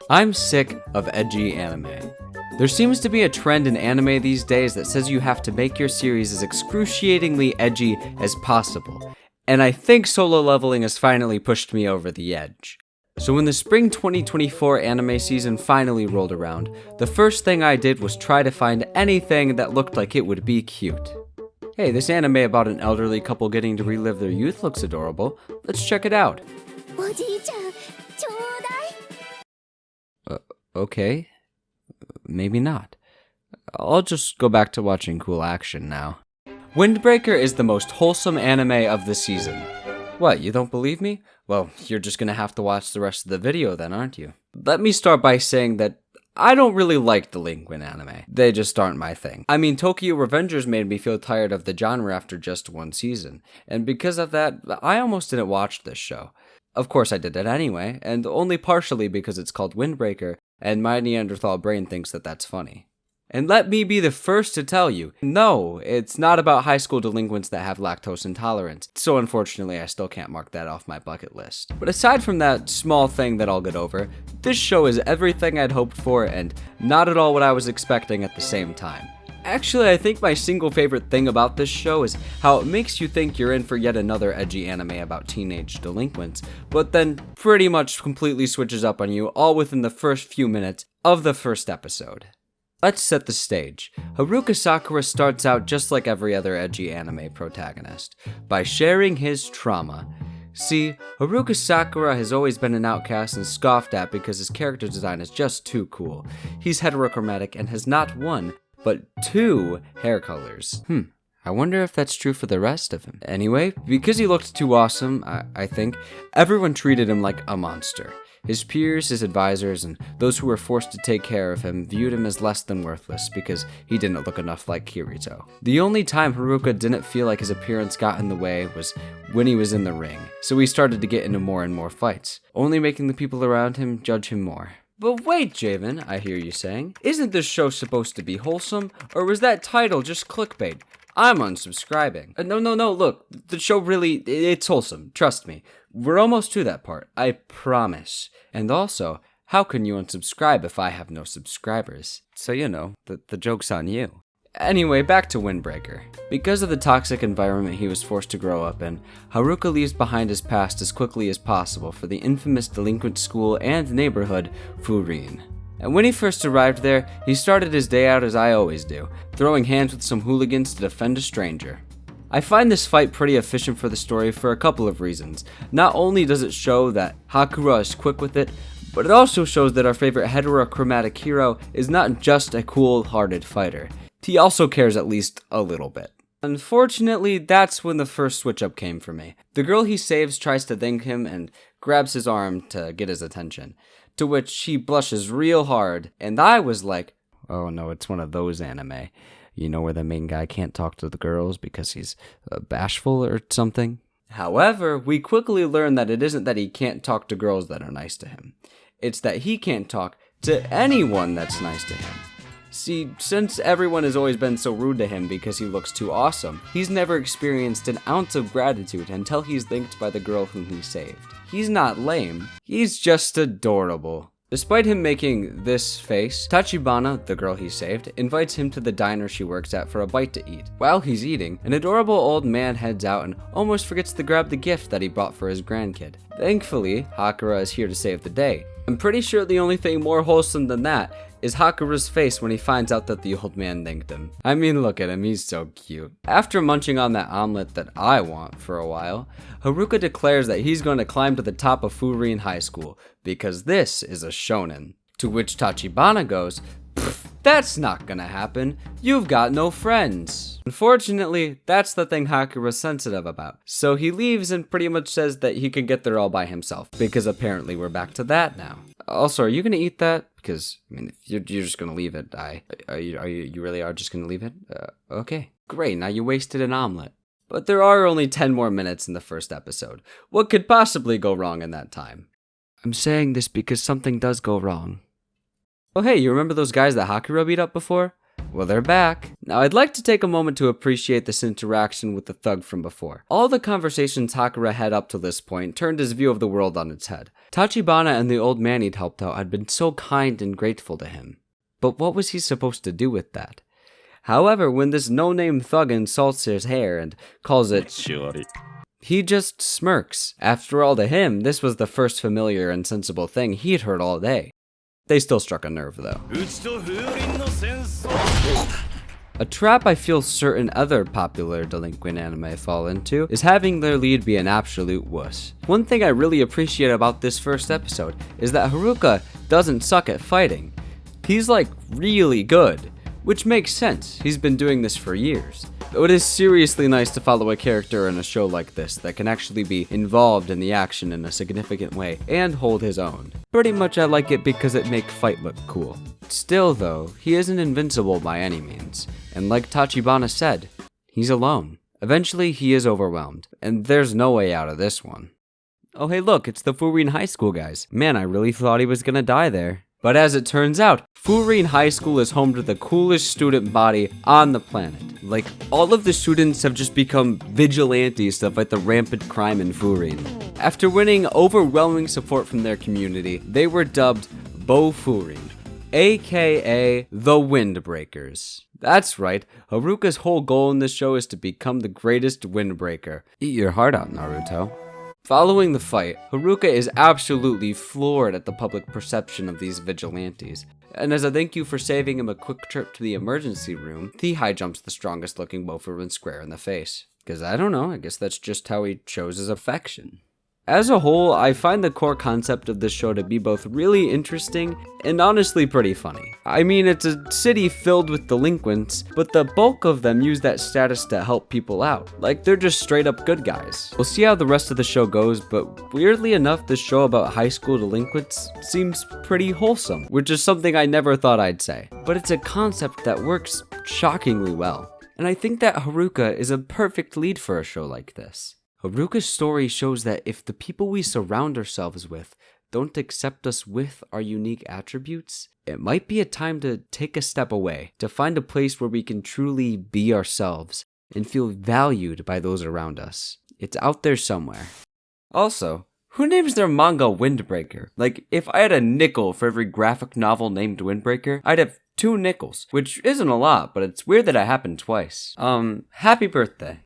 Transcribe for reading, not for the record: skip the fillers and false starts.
I'm sick of edgy anime. There seems to be a trend in anime these days that says you have to make your series as excruciatingly edgy as possible, and I think Solo Leveling has finally pushed me over the edge. So when the spring 2024 anime season finally rolled around, the first thing I did was try to find anything that looked like it would be cute. Hey, this anime about an elderly couple getting to relive their youth looks adorable. Let's check it out. Okay. Maybe not. I'll just go back to watching cool action now. Windbreaker is the most wholesome anime of the season. What, you don't believe me? Well, you're just gonna have to watch the rest of the video then, aren't you? Let me start by saying that I don't really like delinquent anime. They just aren't my thing. I mean, Tokyo Revengers made me feel tired of the genre after just one season, and because of that, I almost didn't watch this show. Of course I did it anyway, and only partially because it's called Windbreaker, and my Neanderthal brain thinks that that's funny. And let me be the first to tell you, no, it's not about high school delinquents that have lactose intolerance, so unfortunately I still can't mark that off my bucket list. But aside from that small thing that I'll get over, this show is everything I'd hoped for and not at all what I was expecting at the same time. Actually, I think my single favorite thing about this show is how it makes you think you're in for yet another edgy anime about teenage delinquents, but then pretty much completely switches up on you all within the first few minutes of the first episode. Let's set the stage. Haruka Sakura starts out just like every other edgy anime protagonist, by sharing his trauma. See, Haruka Sakura has always been an outcast and scoffed at because his character design is just too cool. He's heterochromatic and has not one, but two hair colors. I wonder if that's true for the rest of him. Anyway, because he looked too awesome, I think, everyone treated him like a monster. His peers, his advisors, and those who were forced to take care of him viewed him as less than worthless because he didn't look enough like Kirito. The only time Haruka didn't feel like his appearance got in the way was when he was in the ring, so he started to get into more and more fights, only making the people around him judge him more. But wait, Javan, I hear you saying, isn't this show supposed to be wholesome, or was that title just clickbait? I'm unsubscribing. No, look, the show really, it's wholesome, trust me. We're almost to that part, I promise. And also, how can you unsubscribe if I have no subscribers? So you know, the joke's on you. Anyway, back to Windbreaker. Because of the toxic environment he was forced to grow up in, Haruka leaves behind his past as quickly as possible for the infamous delinquent school and neighborhood, Furin. And when he first arrived there, he started his day out as I always do, throwing hands with some hooligans to defend a stranger. I find this fight pretty efficient for the story for a couple of reasons. Not only does it show that Hakura is quick with it, but it also shows that our favorite heterochromatic hero is not just a cool-hearted fighter. He also cares at least a little bit. Unfortunately, that's when the first switch-up came for me. The girl he saves tries to thank him and grabs his arm to get his attention, to which he blushes real hard, and I was like, oh no, it's one of those anime. You know where the main guy can't talk to the girls because he's bashful or something? However, we quickly learn that it isn't that he can't talk to girls that are nice to him. It's that he can't talk to anyone that's nice to him. See, since everyone has always been so rude to him because he looks too awesome, he's never experienced an ounce of gratitude until he's thanked by the girl whom he saved. He's not lame, he's just adorable. Despite him making this face, Tachibana, the girl he saved, invites him to the diner she works at for a bite to eat. While he's eating, an adorable old man heads out and almost forgets to grab the gift that he bought for his grandkid. Thankfully, Hakura is here to save the day. I'm pretty sure the only thing more wholesome than that is Hakura's face when he finds out that the old man thanked him. I mean, look at him, he's so cute. After munching on that omelet that I want for a while, Haruka declares that he's going to climb to the top of Furin High School, because this is a shonen. To which Tachibana goes, that's not gonna happen, you've got no friends. Unfortunately, that's the thing Hakura's sensitive about, so he leaves and pretty much says that he can get there all by himself, because apparently we're back to that now. Also, are you gonna eat that? Because, I mean, if you're just gonna leave it, you really are just gonna leave it? Okay. Great, now you wasted an omelet. But there are only 10 more minutes in the first episode. What could possibly go wrong in that time? I'm saying this because something does go wrong. Oh hey, you remember those guys that Hakura beat up before? Well, they're back. Now, I'd like to take a moment to appreciate this interaction with the thug from before. All the conversations Sakura had up to this point turned his view of the world on its head. Tachibana and the old man he'd helped out had been so kind and grateful to him. But what was he supposed to do with that? However, when this no-name thug insults his hair and calls it Shiori, he just smirks. After all, to him, this was the first familiar and sensible thing he'd heard all day. They still struck a nerve, though. A trap I feel certain other popular delinquent anime fall into is having their lead be an absolute wuss. One thing I really appreciate about this first episode is that Haruka doesn't suck at fighting. He's like really good, which makes sense. He's been doing this for years. It is seriously nice to follow a character in a show like this that can actually be involved in the action in a significant way and hold his own. Pretty much I like it because it makes fight look cool. Still though, he isn't invincible by any means, and like Tachibana said, he's alone. Eventually he is overwhelmed, and there's no way out of this one. Oh hey look, it's the Furin High School guys. Man, I really thought he was gonna die there. But as it turns out, Furin High School is home to the coolest student body on the planet. Like, all of the students have just become vigilantes to fight the rampant crime in Furin. After winning overwhelming support from their community, they were dubbed Bo Furin, aka the Windbreakers. That's right, Haruka's whole goal in this show is to become the greatest Windbreaker. Eat your heart out, Naruto. Following the fight, Haruka is absolutely floored at the public perception of these vigilantes, and as a thank you for saving him a quick trip to the emergency room, he high jumps the strongest looking Bofurin square in the face. Cause I don't know, I guess that's just how he shows his affection. As a whole, I find the core concept of this show to be both really interesting and honestly pretty funny. I mean, it's a city filled with delinquents, but the bulk of them use that status to help people out. Like, they're just straight up good guys. We'll see how the rest of the show goes, but weirdly enough, this show about high school delinquents seems pretty wholesome, which is something I never thought I'd say. But it's a concept that works shockingly well. And I think that Haruka is a perfect lead for a show like this. Haruka's story shows that if the people we surround ourselves with don't accept us with our unique attributes, it might be a time to take a step away, to find a place where we can truly be ourselves and feel valued by those around us. It's out there somewhere. Also, who names their manga Windbreaker? Like, if I had a nickel for every graphic novel named Windbreaker, I'd have 2 nickels, which isn't a lot, but it's weird that it happened twice. Happy birthday.